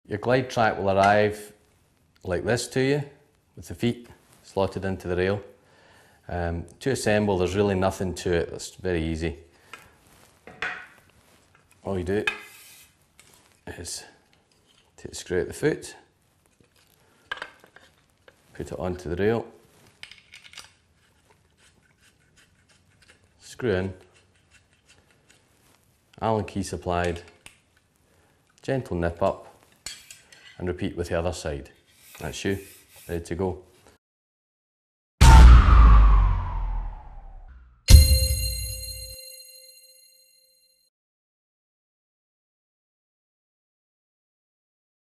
Your Glidetrack will arrive like this to you, with the feet slotted into the rail. To assemble, there's really nothing to it, it's very easy. All you do is take the screw out the foot, put it onto the rail, screw in, Allen key supplied, gentle nip up, and repeat with the other side. That's you, ready to go.